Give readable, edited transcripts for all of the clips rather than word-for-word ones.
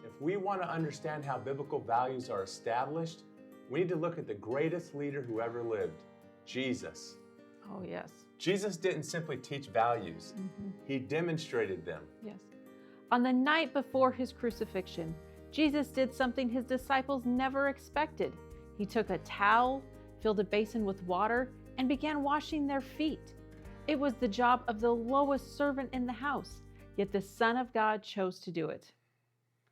If we want to understand how biblical values are established, we need to look at the greatest leader who ever lived, Jesus. Oh, yes. Jesus didn't simply teach values. He demonstrated them. Yes. On the night before his crucifixion, Jesus did something his disciples never expected. He took a towel, filled a basin with water, and began washing their feet. It was the job of the lowest servant in the house, yet the Son of God chose to do it.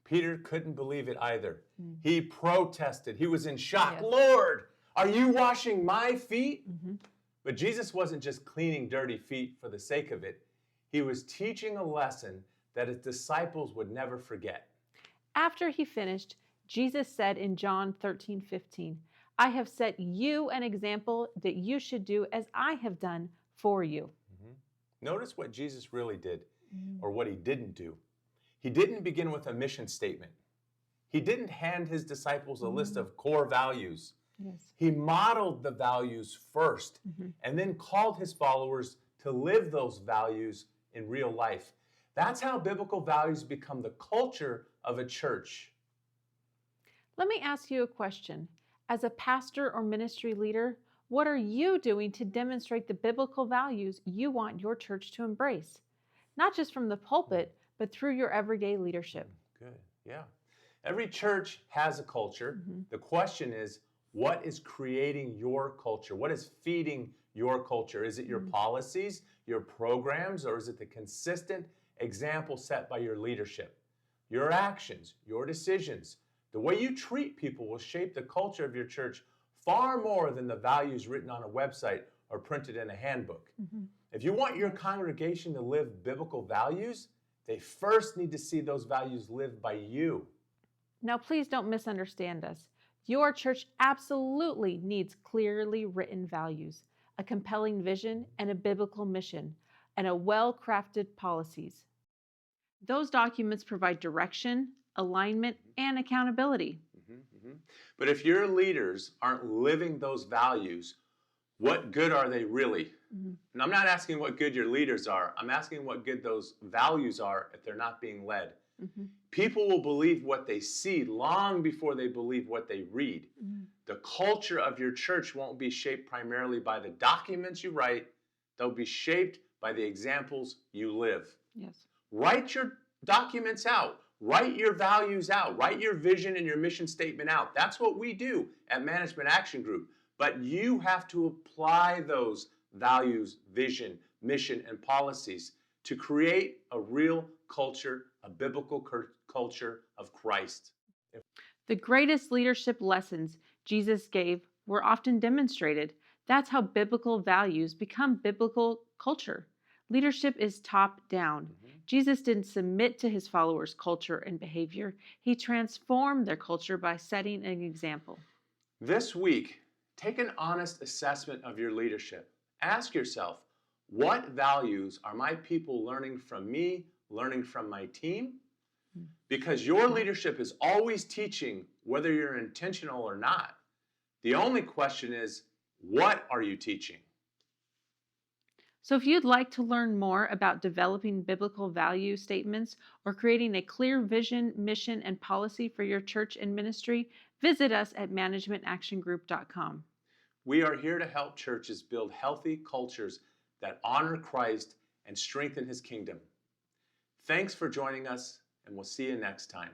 Peter couldn't believe it either. He protested. He was in shock. Yes. Lord, are you washing my feet? But Jesus wasn't just cleaning dirty feet for the sake of it. He was teaching a lesson that his disciples would never forget. After he finished, Jesus said in John 13:15, I have set you an example that you should do as I have done for you. Notice what Jesus really did, or what he didn't do. He didn't begin with a mission statement. He didn't hand his disciples a list of core values. Yes. He modeled the values first and then called his followers to live those values in real life. That's how biblical values become the culture of a church. Let me ask you a question. As a pastor or ministry leader, what are you doing to demonstrate the biblical values you want your church to embrace? Not just from the pulpit, but through your everyday leadership. Good, yeah. Every church has a culture. The question is, what is creating your culture? What is feeding your culture? Is it your policies, your programs, or is it the consistent example set by your leadership? Your actions, your decisions, the way you treat people will shape the culture of your church far more than the values written on a website or printed in a handbook. If you want your congregation to live biblical values, they first need to see those values lived by you. Now, please don't misunderstand us. Your church absolutely needs clearly written values, a compelling vision, and a biblical mission, and a well-crafted policies. Those documents provide direction, alignment, and accountability. But if your leaders aren't living those values, what good are they really? And I'm not asking what good your leaders are. I'm asking what good those values are if they're not being led. People will believe what they see long before they believe what they read. The culture of your church won't be shaped primarily by the documents you write. They'll be shaped by the examples you live. Yes. Write your documents out. Write your values out. Write your vision and your mission statement out. That's what we do at Management Action Group. But you have to apply those values, vision, mission, and policies to create a real culture, a biblical culture of Christ. The greatest leadership lessons Jesus gave were often demonstrated. That's how biblical values become biblical culture. Leadership is top down. Jesus didn't submit to his followers' culture and behavior. He transformed their culture by setting an example. This week, take an honest assessment of your leadership. Ask yourself, what values are my people learning from me, learning from my team? Because your leadership is always teaching, whether you're intentional or not. The only question is, what are you teaching? So if you'd like to learn more about developing biblical value statements or creating a clear vision, mission, and policy for your church and ministry, visit us at managementactiongroup.com. We are here to help churches build healthy cultures that honor Christ and strengthen his kingdom. Thanks for joining us, and we'll see you next time.